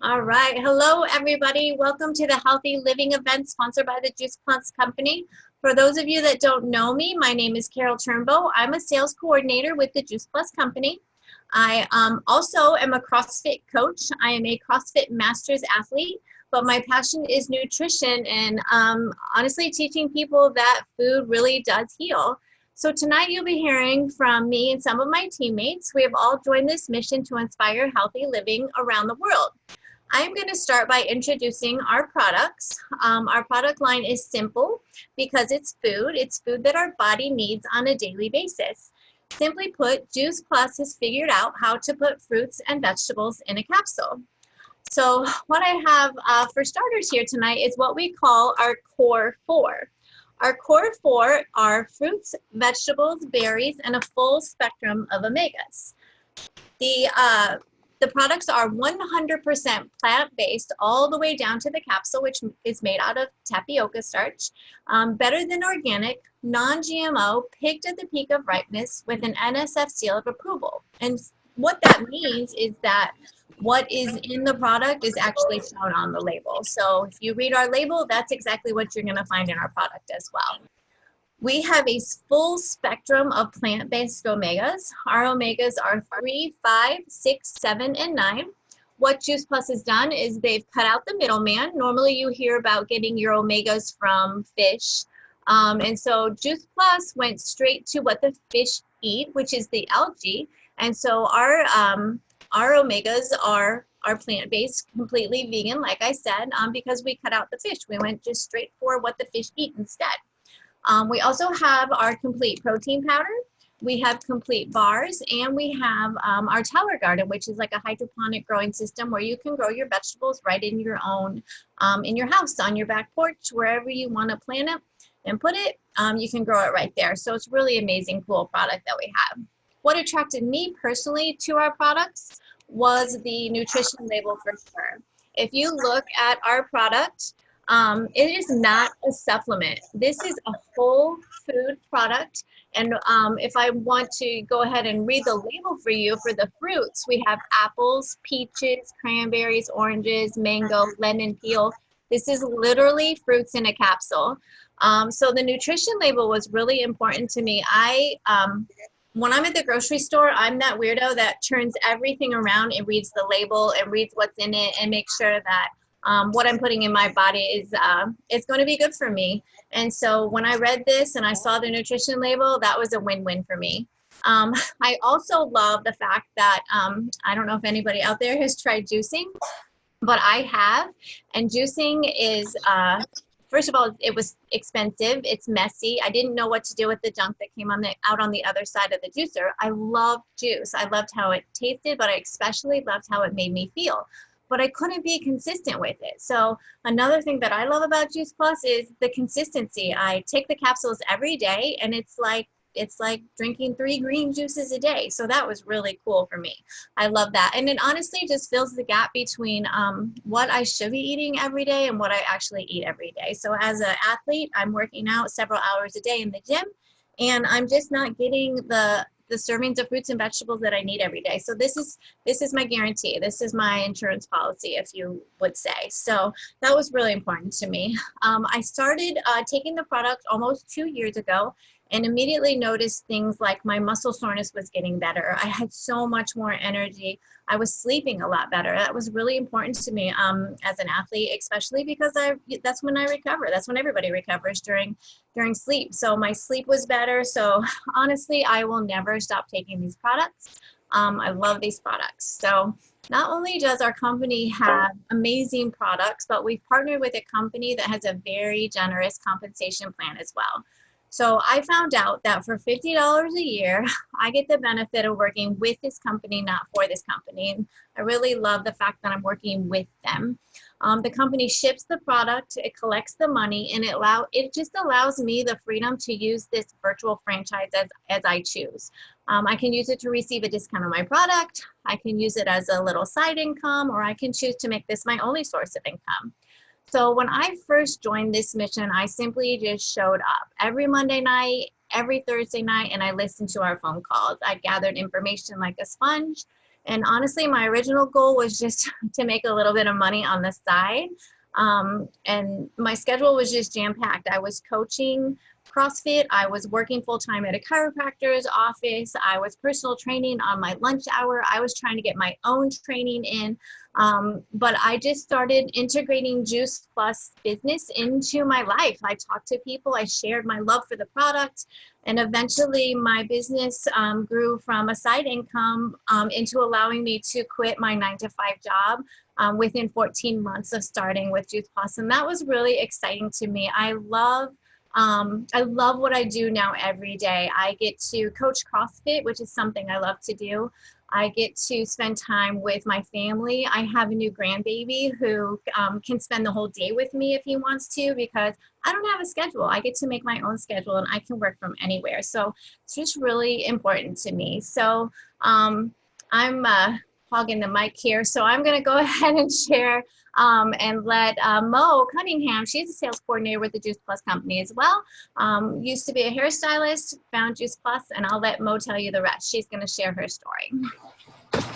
All right. Hello, everybody. Welcome to the Healthy Living event sponsored by the Juice Plus Company. For those of you that don't know me, my name is Carol Turnbow. I'm a sales coordinator with the Juice Plus Company. I also am a CrossFit coach. I am a CrossFit Masters athlete, but my passion is nutrition and honestly teaching people that food really does heal. So tonight you'll be hearing from me and some of my teammates. We have all joined this mission to inspire healthy living around the world. I'm going to start by introducing our products. Our product line is simple because it's food. It's food that our body needs on a daily basis. Simply put, Juice Plus has figured out how to put fruits and vegetables in a capsule. So what I have for starters here tonight is what we call our core four. Our core four are fruits, vegetables, berries, and a full spectrum of omegas. The products are 100% plant-based all the way down to the capsule, which is made out of tapioca starch, better than organic, non-GMO, picked at the peak of ripeness with an NSF seal of approval. And what that means is that what is in the product is actually shown on the label. So if you read our label, that's exactly what you're going to find in our product as well. We have a full spectrum of plant-based omegas. Our omegas are 3, 5, 6, 7, and 9. What Juice Plus has done is they've cut out the middleman. Normally you hear about getting your omegas from fish. And so Juice Plus went straight to what the fish eat, which is the algae. And so our omegas are plant-based, completely vegan, like I said, because we cut out the fish. We went just straight for what the fish eat instead. We also have our complete protein powder. We have complete bars, and we have our tower garden, which is like a hydroponic growing system where you can grow your vegetables right in your own, in your house, on your back porch, wherever you want to plant it and put it, you can grow it right there. So it's really amazing, cool product that we have. What attracted me personally to our products was the nutrition label for sure. If you look at our product, it is not a supplement. This is a whole food product. And if I want to go ahead and read the label for you for the fruits, we have apples, peaches, cranberries, oranges, mango, lemon peel. This is literally fruits in a capsule. So the nutrition label was really important to me. When I'm at the grocery store, I'm that weirdo that turns everything around and reads the label and reads what's in it and makes sure that what I'm putting in my body is going to be good for me. And so when I read this and I saw the nutrition label, that was a win-win for me. I also love the fact that I don't know if anybody out there has tried juicing, but I have. And juicing is, first of all, it was expensive. It's messy. I didn't know what to do with the junk that came out on the other side of the juicer. I loved juice. I loved how it tasted, but I especially loved how it made me feel. But I couldn't be consistent with it. So another thing that I love about Juice Plus is the consistency. I take the capsules every day, and it's like drinking 3 green juices a day. So that was really cool for me. I love that. And it honestly just fills the gap between what I should be eating every day and what I actually eat every day. So as an athlete, I'm working out several hours a day in the gym, and I'm just not getting the servings of fruits and vegetables that I need every day. So this is my guarantee. This is my insurance policy, if you would say. So that was really important to me. I started taking the product almost 2 years ago, and immediately noticed things like my muscle soreness was getting better. I had so much more energy. I was sleeping a lot better. That was really important to me as an athlete, especially because that's when I recover. That's when everybody recovers during sleep. So my sleep was better. So honestly, I will never stop taking these products. I love these products. So not only does our company have amazing products, but we've partnered with a company that has a very generous compensation plan as well. So I found out that for $50 a year, I get the benefit of working with this company, not for this company. And I really love the fact that I'm working with them. The company ships the product, it collects the money, and it just allows me the freedom to use this virtual franchise as I choose. I can use it to receive a discount on my product. I can use it as a little side income, or I can choose to make this my only source of income. So when I first joined this mission, I simply just showed up every Monday night, every Thursday night, and I listened to our phone calls. I gathered information like a sponge, And honestly, my original goal was just to make a little bit of money on the side. And my schedule was just jam-packed. I was coaching CrossFit. I was working full-time at a chiropractor's office. I was personal training on my lunch hour. I was trying to get my own training in. But I just started integrating Juice Plus business into my life. I talked to people. I shared my love for the product. And eventually my business grew from a side income into allowing me to quit my 9-to-5 job within 14 months of starting with Juice Plus. And that was really exciting to me. I love what I do now every day. I get to coach CrossFit, which is something I love to do. I get to spend time with my family. I have a new grandbaby who can spend the whole day with me if he wants to, because I don't have a schedule. I get to make my own schedule and I can work from anywhere. So it's just really important to me. So I'm hogging the mic here. So I'm going to go ahead and share and let Mo Cunningham, she's a sales coordinator with the Juice Plus company as well. Used to be a hairstylist, found Juice Plus, and I'll let Mo tell you the rest. She's going to share her story.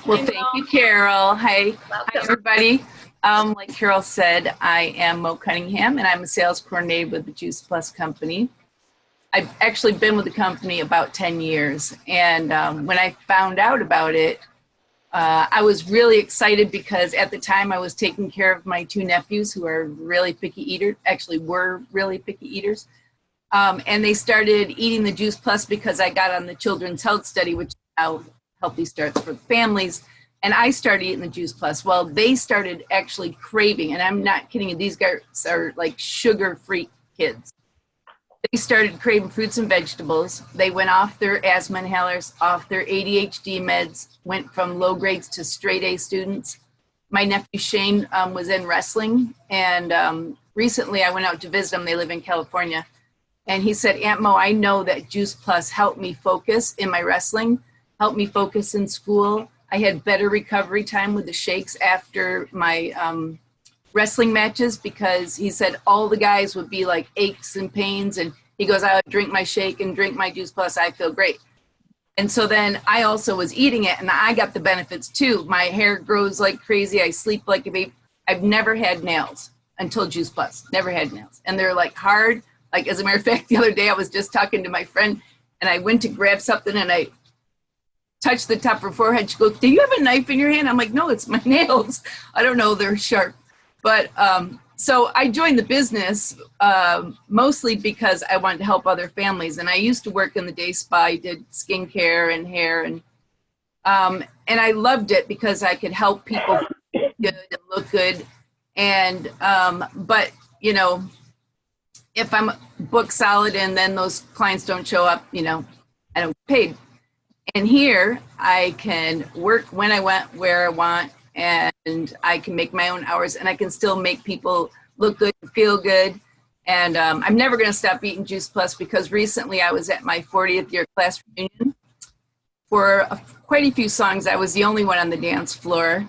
Well, thank you, Carol. Hi, everybody. Like Carol said, I am Mo Cunningham, and I'm a sales coordinator with the Juice Plus company. I've actually been with the company about 10 years, and when I found out about it, I was really excited because at the time I was taking care of my 2 nephews who are really picky eaters, actually were really picky eaters. And they started eating the Juice Plus because I got on the Children's Health Study, which is now Healthy Starts for Families. And I started eating the Juice Plus. Well, they started actually craving, and I'm not kidding you, these guys are like sugar-free kids. They started craving fruits and vegetables. They went off their asthma inhalers, off their ADHD meds, went from low grades to straight A students. My nephew Shane was in wrestling, and recently I went out to visit him. They live in California. And he said, Aunt Mo, I know that Juice Plus helped me focus in my wrestling, helped me focus in school. I had better recovery time with the shakes after my wrestling matches, because he said all the guys would be like aches and pains, and he goes, I would drink my shake and drink my Juice Plus, I feel great. And so then I also was eating it, and I got the benefits too. My hair grows like crazy. I sleep like a baby. I've never had nails until Juice Plus, never had nails. And they're like hard. Like, as a matter of fact, the other day I was just talking to my friend, and I went to grab something, and I touched the top of her forehead. She goes, do you have a knife in your hand? I'm like, no, it's my nails. I don't know, they're sharp. But so I joined the business mostly because I wanted to help other families. And I used to work in the day spa. I did skincare and hair. And I loved it because I could help people feel good and look good. And, but, you know, if I'm booked solid and then those clients don't show up, you know, I don't get paid. And here I can work when I want, where I want, and I can make my own hours, and I can still make people look good and feel good. And I'm never going to stop eating Juice Plus, because recently I was at my 40th year class reunion. For quite a few songs, I was the only one on the dance floor.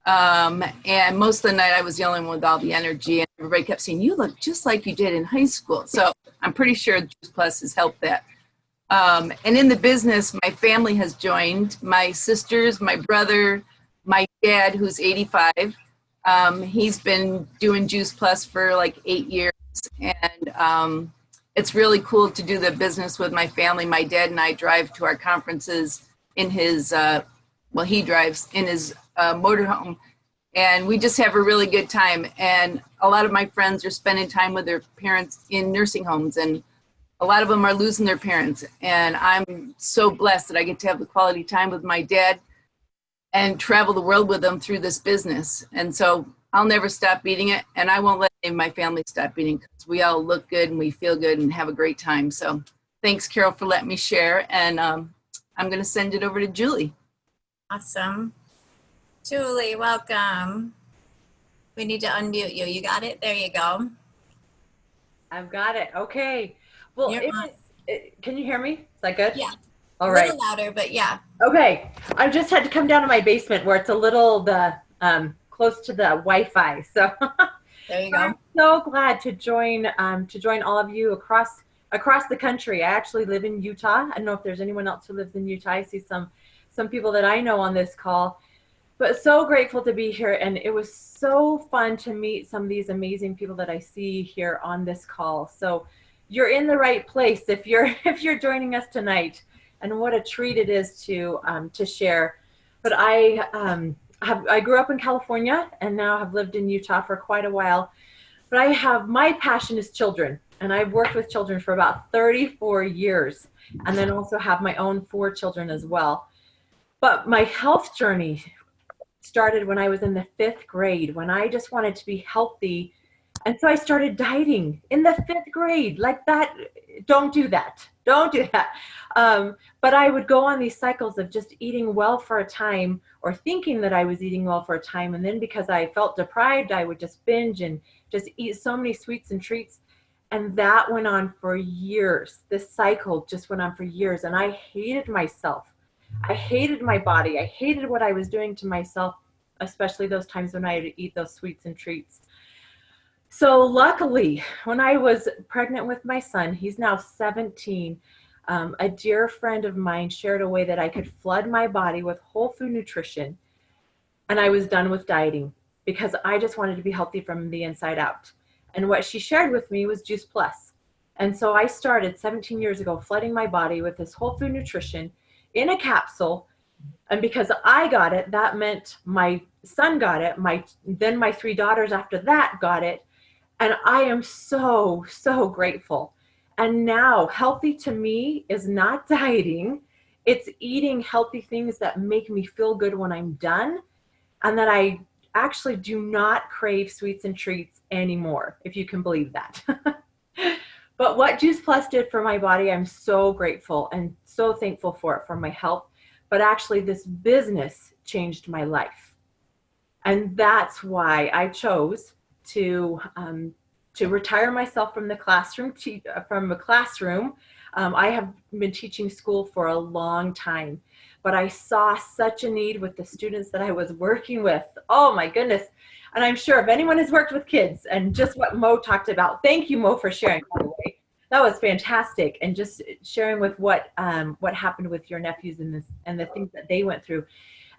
And most of the night I was the only one with all the energy, and everybody kept saying, you look just like you did in high school. So I'm pretty sure Juice Plus has helped that. And in the business, my family has joined. My sisters, my brother, my dad, who's 85, he's been doing Juice Plus for like 8 years. And it's really cool to do the business with my family. My dad and I drive to our conferences in his, well, he drives in his motorhome. And we just have a really good time. And a lot of my friends are spending time with their parents in nursing homes. And a lot of them are losing their parents. And I'm so blessed that I get to have the quality time with my dad and travel the world with them through this business. And so I'll never stop eating it, and I won't let any of my family stop eating, because we all look good and we feel good and have a great time. So thanks, Carol, for letting me share. And I'm going to send it over to Julie. Awesome. Julie, welcome. We need to unmute you. You got it? There you go. I've got it. Okay. Well, can you hear me? Is that good? Yeah. All right. A little louder, but yeah. Okay. I just had to come down to my basement where it's a little close to the Wi-Fi. So there you go. I'm so glad to join all of you across the country. I actually live in Utah. I don't know if there's anyone else who lives in Utah. I see some some people that I know on this call. But so grateful to be here, and it was so fun to meet some of these amazing people that I see here on this call. So you're in the right place if you're joining us tonight, and what a treat it is to share. But I grew up in California and now have lived in Utah for quite a while. But my passion is children, and I've worked with children for about 34 years, and then also have my own 4 children as well. But my health journey started when I was in the 5th grade, when I just wanted to be healthy. And so I started dieting in the 5th grade, like that. Don't do that. Don't do that. But I would go on these cycles of just eating well for a time, or thinking that I was eating well for a time. And then because I felt deprived, I would just binge and just eat so many sweets and treats. And that went on for years. This cycle just went on for years. And I hated myself. I hated my body. I hated what I was doing to myself, especially those times when I had to eat those sweets and treats. So luckily, when I was pregnant with my son, he's now 17, a dear friend of mine shared a way that I could flood my body with whole food nutrition. And I was done with dieting because I just wanted to be healthy from the inside out. And what she shared with me was Juice Plus. And so I started 17 years ago flooding my body with this whole food nutrition in a capsule. And because I got it, that meant my son got it. Then my 3 daughters after that got it. And I am so, so grateful. And now healthy to me is not dieting. It's eating healthy things that make me feel good when I'm done. And that I actually do not crave sweets and treats anymore, if you can believe that. But what Juice Plus did for my body, I'm so grateful and so thankful for it, for my health. But actually this business changed my life. And that's why I chose to retire myself from the classroom. I have been teaching school for a long time, but I saw such a need with the students that I was working with. Oh my goodness. And I'm sure if anyone has worked with kids, and just what Mo talked about, thank you, Mo, for sharing, by the way. That was fantastic. And just sharing with what happened with your nephews and the things that they went through.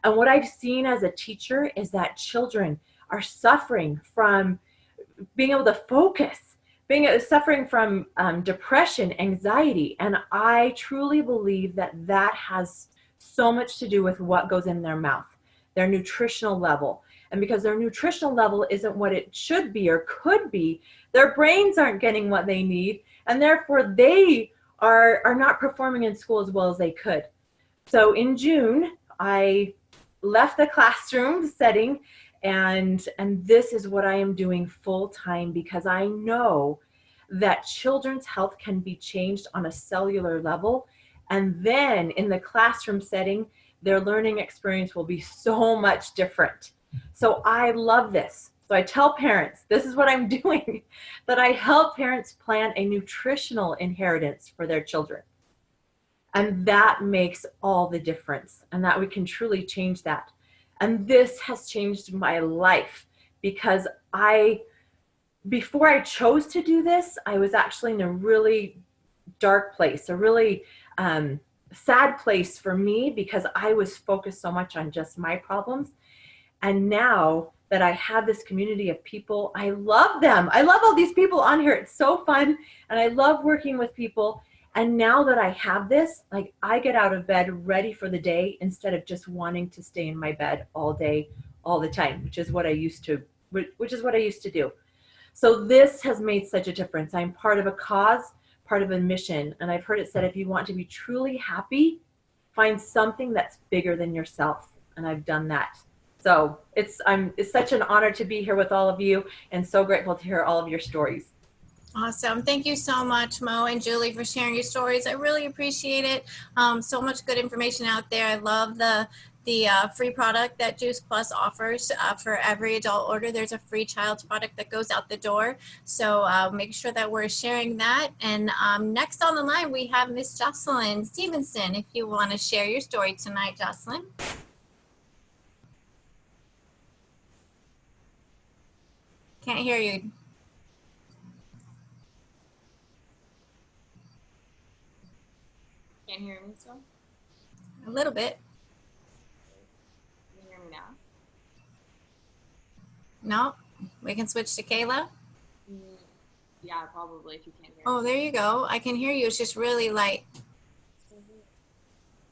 And what I've seen as a teacher is that children are suffering from being able to focus, suffering from depression, anxiety. And I truly believe that has so much to do with what goes in their mouth, their nutritional level. And because their nutritional level isn't what it should be or could be, their brains aren't getting what they need. And therefore they are not performing in school as well as they could. So in June, I left the classroom setting, and this is what I am doing full time, because I know that children's health can be changed on a cellular level. And then in the classroom setting, their learning experience will be so much different. So I love this. So I tell parents, this is what I'm doing, that I help parents plan a nutritional inheritance for their children. And that makes all the difference, and that we can truly change that. And this has changed my life, because before I chose to do this, I was actually in a really dark place, a really sad place for me, because I was focused so much on just my problems. And now that I have this community of people, I love them. I love all these people on here. It's so fun. And I love working with people. And now that I have this, like, I get out of bed ready for the day instead of just wanting to stay in my bed all day, all the time, which is what I used to do. So this has made such a difference. I'm part of a cause, part of a mission. And I've heard it said, if you want to be truly happy, find something that's bigger than yourself. And I've done that. So it's such an honor to be here with all of you, and so grateful to hear all of your stories. Awesome. Thank you so much, Mo and Julie, for sharing your stories. I really appreciate it. So much good information out there. I love the free product that Juice Plus offers. For every adult order, there's a free child's product that goes out the door. So make sure that we're sharing that. And next on the line, we have Miss Jocelyn Stevenson. If you want to share your story tonight, Jocelyn. Can't hear you. Can't hear me still? A little bit. No, we can switch to Kayla. Yeah, probably if you can't hear. Oh, there you go. I can hear you. It's just really light. Is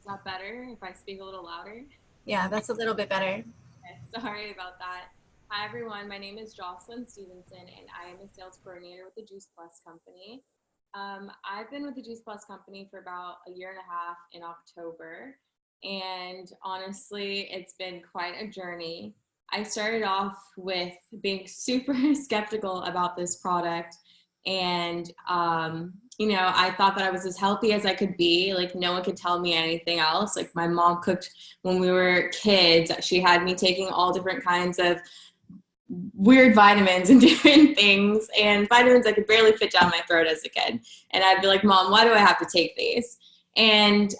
that better if I speak a little louder? Yeah, that's a little bit better. Okay, sorry about that. Hi, everyone. My name is Jocelyn Stevenson, and I am a sales coordinator with the Juice Plus Company. I've been with the Juice Plus Company for about a year and a half in October, and honestly, it's been quite a journey. I started off with being super skeptical about this product, and I thought that I was as healthy as I could be. Like, no one could tell me anything else. Like, my mom cooked when we were kids. She had me taking all different kinds of weird vitamins and different things, and vitamins I could barely fit down my throat as a kid. And I'd be like, Mom, why do I have to take these? And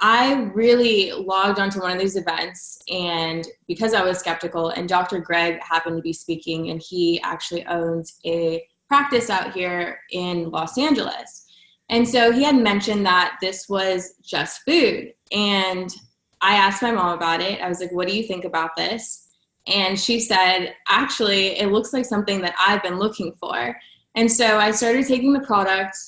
I really logged onto one of these events, and because I was skeptical, and Dr. Greg happened to be speaking, and he actually owns a practice out here in Los Angeles. And so he had mentioned that this was just food. And I asked my mom about it. I was like, what do you think about this? And she said, actually, it looks like something that I've been looking for. And so I started taking the product.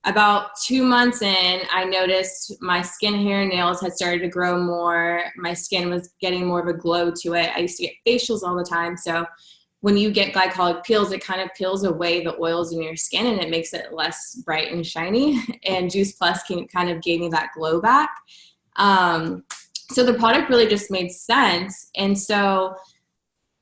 About 2 months in, I noticed my skin, hair, and nails had started to grow more. My skin was getting more of a glow to it. I used to get facials all the time. So when you get glycolic peels, it kind of peels away the oils in your skin and it makes it less bright and shiny. And Juice Plus kind of gave me that glow back. So the product really just made sense. And so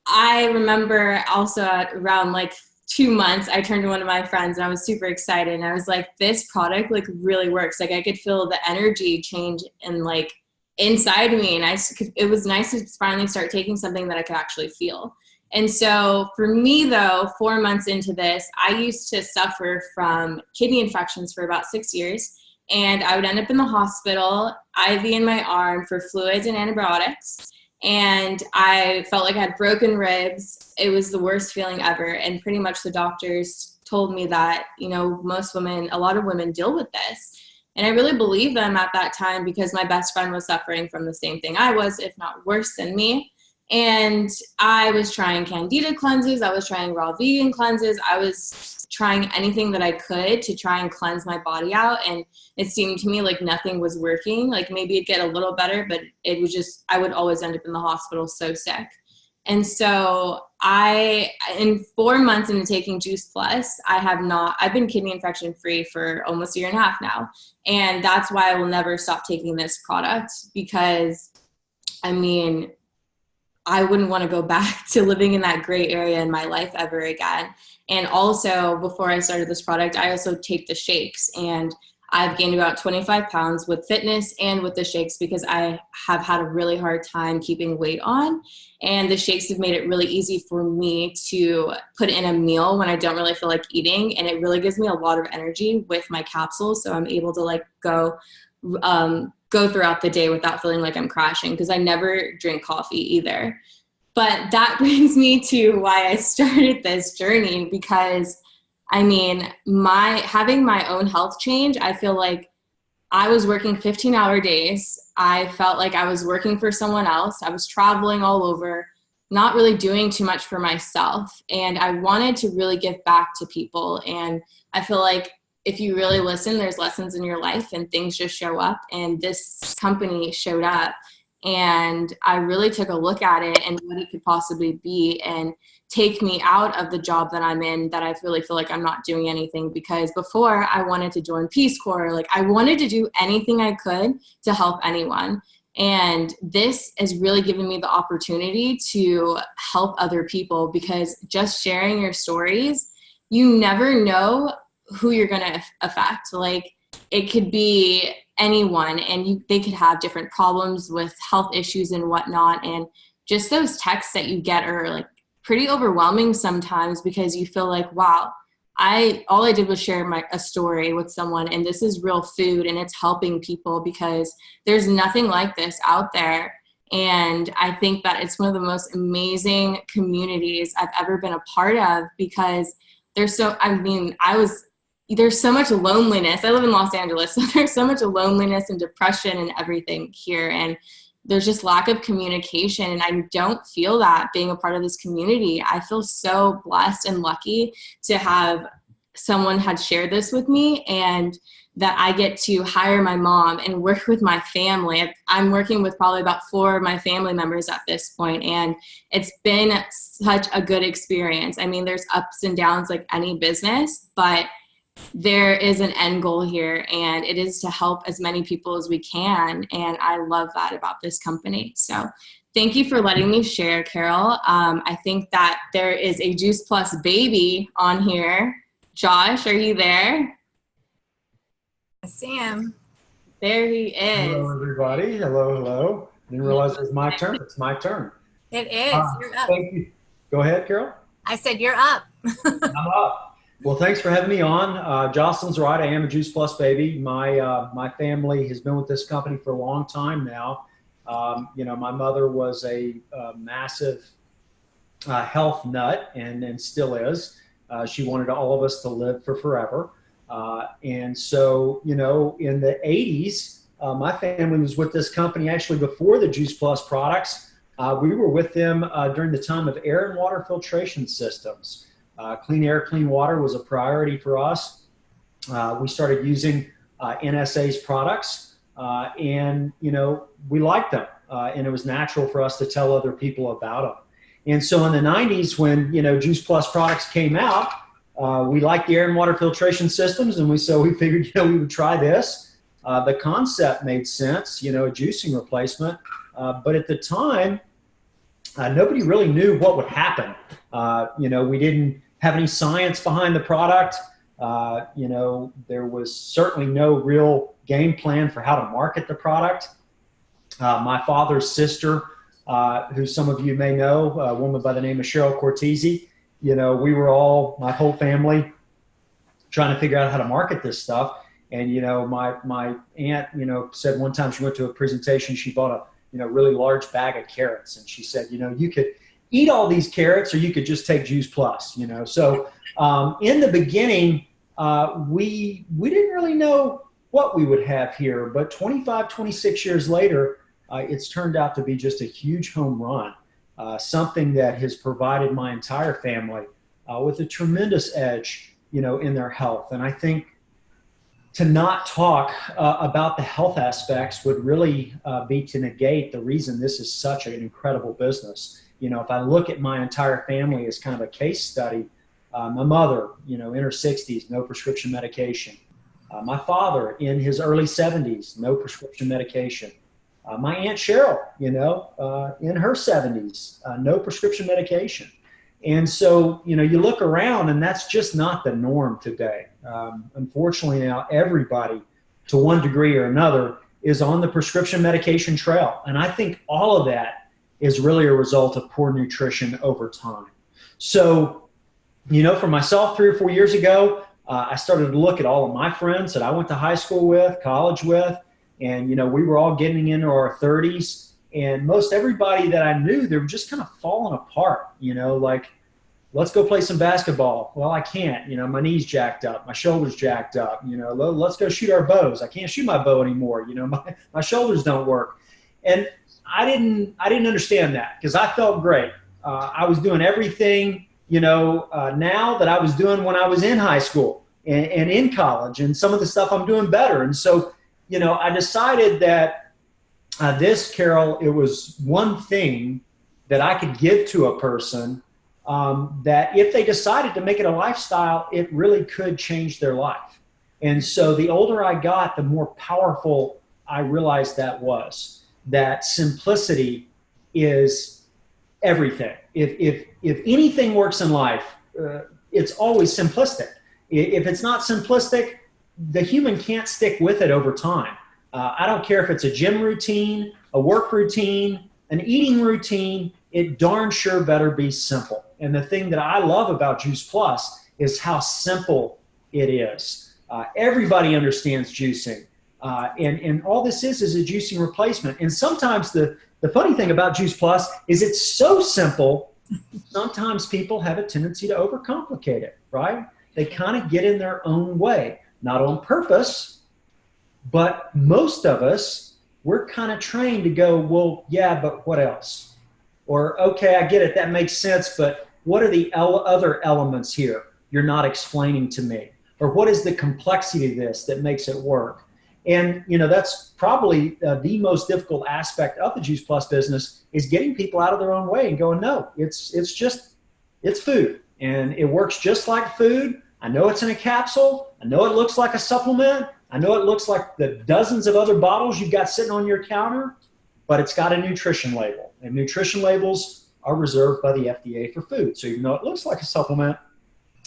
I remember also at around like 2 months, I turned to one of my friends and I was super excited. And I was like, this product like really works. Like, I could feel the energy change and like inside me. And it was nice to finally start taking something that I could actually feel. And so for me though, 4 months into this, I used to suffer from kidney infections for about 6 years. And I would end up in the hospital, IV in my arm for fluids and antibiotics. And I felt like I had broken ribs. It was the worst feeling ever. And pretty much the doctors told me that, a lot of women deal with this. And I really believed them at that time because my best friend was suffering from the same thing I was, if not worse than me. And I was trying candida cleanses. I was trying raw vegan cleanses. I was trying anything that I could to try and cleanse my body out. And it seemed to me like nothing was working. Like, maybe it'd get a little better, but it was just, I would always end up in the hospital so sick. And so in 4 months into taking Juice Plus, I've been kidney infection free for almost a year and a half now. And that's why I will never stop taking this product, because I wouldn't want to go back to living in that gray area in my life ever again. And also, before I started this product, I also take the shakes, and I've gained about 25 pounds with fitness and with the shakes because I have had a really hard time keeping weight on. And the shakes have made it really easy for me to put in a meal when I don't really feel like eating. And it really gives me a lot of energy with my capsules. So I'm able to go throughout the day without feeling like I'm crashing, because I never drink coffee either. But that brings me to why I started this journey, because having my own health change, I feel like I was working 15-hour days. I felt like I was working for someone else. I was traveling all over, not really doing too much for myself. And I wanted to really give back to people. And I feel like if you really listen, there's lessons in your life and things just show up. And this company showed up. And I really took a look at it and what it could possibly be and take me out of the job that I'm in, that I really feel like I'm not doing anything. Because before, I wanted to join Peace Corps. Like, I wanted to do anything I could to help anyone. And this has really given me the opportunity to help other people, because just sharing your stories, you never know who you're going to affect. Like, it could be anyone, and they could have different problems with health issues and whatnot. And just those texts that you get are like pretty overwhelming sometimes, because you feel like, wow, all I did was share a story with someone, and this is real food and it's helping people, because there's nothing like this out there. And I think that it's one of the most amazing communities I've ever been a part of, because there's so much loneliness. I live in Los Angeles, so there's so much loneliness and depression and everything here. And there's just lack of communication, and I don't feel that being a part of this community. I feel so blessed and lucky to have someone had shared this with me, and that I get to hire my mom and work with my family. I'm working with probably about 4 of my family members at this point, and it's been such a good experience. I mean, there's ups and downs like any business, but there is an end goal here, and it is to help as many people as we can, and I love that about this company. So thank you for letting me share, Carol. I think that there is a Juice Plus baby on here. Josh, are you there? I see him. There he is. Hello, everybody. Hello, hello. Didn't realize it was my turn. It's my turn. It is. You're up. Thank you. Go ahead, Carol. I said you're up. I'm up. Well, thanks for having me on. Jocelyn's right. I am a Juice Plus baby. My family has been with this company for a long time now. My mother was a massive health nut and still is. She wanted all of us to live for forever. And so, in the 80s, my family was with this company actually before the Juice Plus products. We were with them during the time of air and water filtration systems. Clean air, clean water was a priority for us. We started using NSA's products, and, we liked them. And it was natural for us to tell other people about them. And so in the 90s, when, Juice Plus products came out, we liked the air and water filtration systems, and so we figured, we would try this. The concept made sense, a juicing replacement. But at the time, nobody really knew what would happen. We didn't have any science behind the product. There was certainly no real game plan for how to market the product. My father's sister, who some of you may know, a woman by the name of Cheryl Cortese, we were all, my whole family, trying to figure out how to market this stuff. And, my aunt, said one time she went to a presentation, she bought a, really large bag of carrots. And she said, you could eat all these carrots or you could just take Juice Plus, So in the beginning, we didn't really know what we would have here. But 25, 26 years later, it's turned out to be just a huge home run. Something that has provided my entire family with a tremendous edge, in their health. And I think to not talk about the health aspects would really be to negate the reason this is such an incredible business. If I look at my entire family as kind of a case study, my mother, in her 60s, no prescription medication. My father in his early 70s, no prescription medication. My Aunt Cheryl, in her 70s, no prescription medication. And so, you look around and that's just not the norm today. Unfortunately now everybody, to one degree or another, is on the prescription medication trail. And I think all of that is really a result of poor nutrition over time. So, for myself 3 or 4 years ago, I started to look at all of my friends that I went to high school with, college with, and, we were all getting into our 30s, and most everybody that I knew, they were just kind of falling apart, like, let's go play some basketball. Well, I can't, my knee's jacked up, my shoulder's jacked up, let's go shoot our bows. I can't shoot my bow anymore. My shoulders don't work. And I didn't understand that because I felt great. I was doing everything, now that I was doing when I was in high school and in college, and some of the stuff I'm doing better. And so, I decided that Carol, it was one thing that I could give to a person that if they decided to make it a lifestyle, it really could change their life. And so the older I got, the more powerful I realized that simplicity is everything. If anything works in life, it's always simplistic. If it's not simplistic, the human can't stick with it over time. I don't care if it's a gym routine, a work routine, an eating routine, it darn sure better be simple. And the thing that I love about Juice Plus is how simple it is. Everybody understands juicing. And all this is a juicing replacement. And sometimes the funny thing about Juice Plus is it's so simple, sometimes people have a tendency to overcomplicate it, right? They kind of get in their own way, not on purpose, but most of us we're kind of trained to go, well, yeah, but what else? Or, okay, I get it, that makes sense, but what are the other elements here you're not explaining to me? Or what is the complexity of this that makes it work? And, you know, that's probably the most difficult aspect of the Juice Plus business, is getting people out of their own way and going, no, it's food, and it works just like food. I know it's in a capsule. I know it looks like a supplement. I know it looks like the dozens of other bottles you've got sitting on your counter, but it's got a nutrition label, and nutrition labels are reserved by the FDA for food. So even though it looks like a supplement,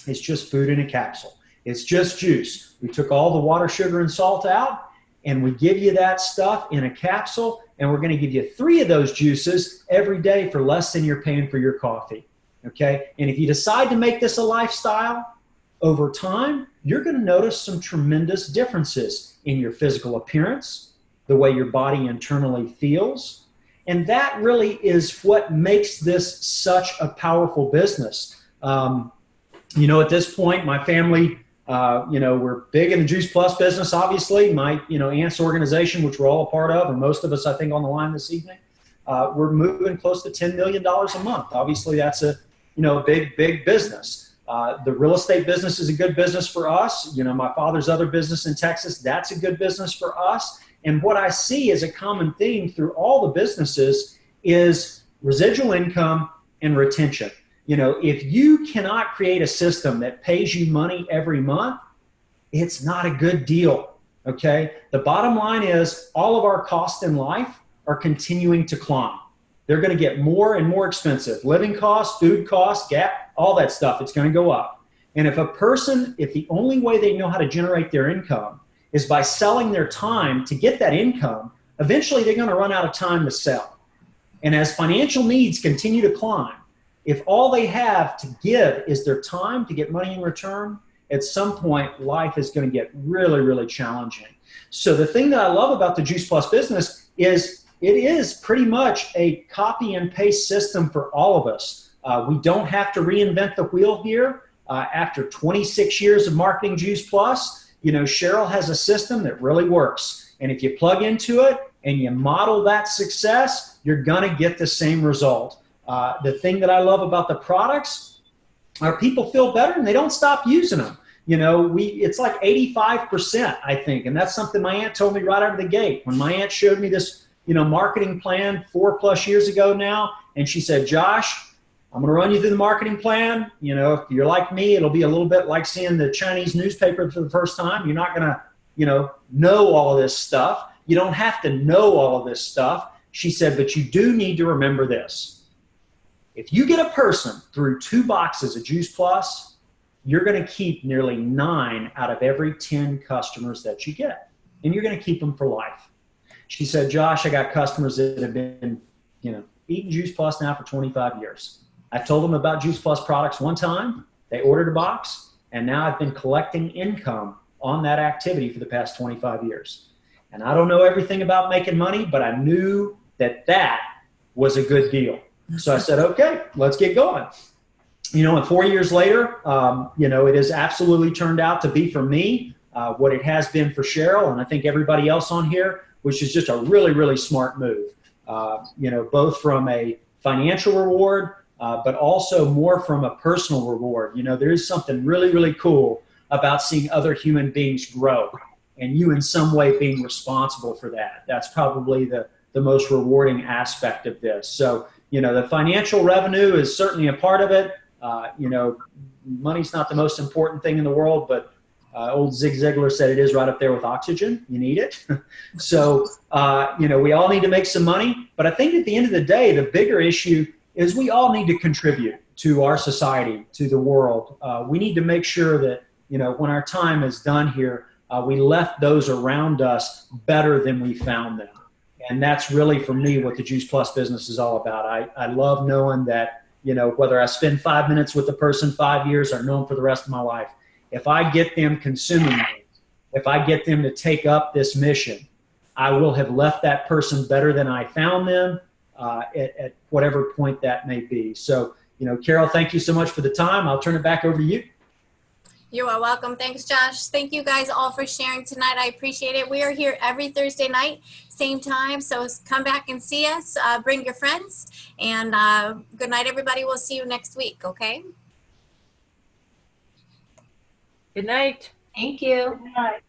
it's just food in a capsule. It's just juice. We took all the water, sugar, and salt out, and we give you that stuff in a capsule, and we're going to give you 3 of those juices every day for less than you're paying for your coffee. Okay? And if you decide to make this a lifestyle, over time, you're going to notice some tremendous differences in your physical appearance, the way your body internally feels. And that really is what makes this such a powerful business. You know, at this point, my family, you know, we're big in the Juice Plus business, obviously. My, you know, aunt's organization, which we're all a part of, and most of us, I think, on the line this evening, we're moving close to $10 million a month. Obviously, that's a, you know, big business. The real estate business is a good business for us. You know, my father's other business in Texas, that's a good business for us. And what I see as a common theme through all the businesses is residual income and retention. You know, if you cannot create a system that pays you money every month, it's not a good deal, okay? The bottom line is all of our costs in life are continuing to climb. They're going to get more and more expensive. Living costs, food costs, gas, all that stuff, it's going to go up. And if the only way they know how to generate their income is by selling their time to get that income, eventually they're going to run out of time to sell. And as financial needs continue to climb, if all they have to give is their time to get money in return, at some point life is going to get really, really challenging. So the thing that I love about the Juice Plus business is it is pretty much a copy and paste system for all of us. We don't have to reinvent the wheel here. After 26 years of marketing Juice Plus, you know, Cheryl has a system that really works. And if you plug into it and you model that success, you're going to get the same result. The thing that I love about the products are people feel better and they don't stop using them. You know, it's like 85%, I think. And that's something my aunt told me right out of the gate. When my aunt showed me this, you know, marketing plan 4+ years ago now, and she said, Josh, I'm going to run you through the marketing plan. You know, if you're like me, it'll be a little bit like seeing the Chinese newspaper for the first time. You're not going to, you know all of this stuff. You don't have to know all of this stuff. She said, but you do need to remember this. If you get a person through 2 boxes of Juice Plus, you're going to keep nearly 9 out of every 10 customers that you get, and you're going to keep them for life. She said, Josh, I got customers that have been, you know, eating Juice Plus now for 25 years. I told them about Juice Plus products one time. They ordered a box, and now I've been collecting income on that activity for the past 25 years. And I don't know everything about making money, but I knew that that was a good deal. So I said, okay, let's get going. You know, and 4 years later, you know, it has absolutely turned out to be for me what it has been for Cheryl, and I think everybody else on here, which is just a really, really smart move, you know, both from a financial reward, but also more from a personal reward. You know, there is something really, really cool about seeing other human beings grow and you in some way being responsible for that. That's probably the most rewarding aspect of this. So, you know, the financial revenue is certainly a part of it. You know, money's not the most important thing in the world, but old Zig Ziglar said it is right up there with oxygen. You need it. So, you know, we all need to make some money. But I think at the end of the day, the bigger issue is we all need to contribute to our society, to the world. We need to make sure that, you know, when our time is done here, we left those around us better than we found them. And that's really, for me, what the Juice Plus business is all about. I love knowing that, you know, whether I spend 5 minutes with the person 5 years or know them for the rest of my life, if I get them consuming me, if I get them to take up this mission, I will have left that person better than I found them at whatever point that may be. So, you know, Carol, thank you so much for the time. I'll turn it back over to you. You are welcome. Thanks, Josh. Thank you guys all for sharing tonight. I appreciate it. We are here every Thursday night, same time. So come back and see us. Bring your friends. And good night, everybody. We'll see you next week, okay? Good night. Thank you. Good night.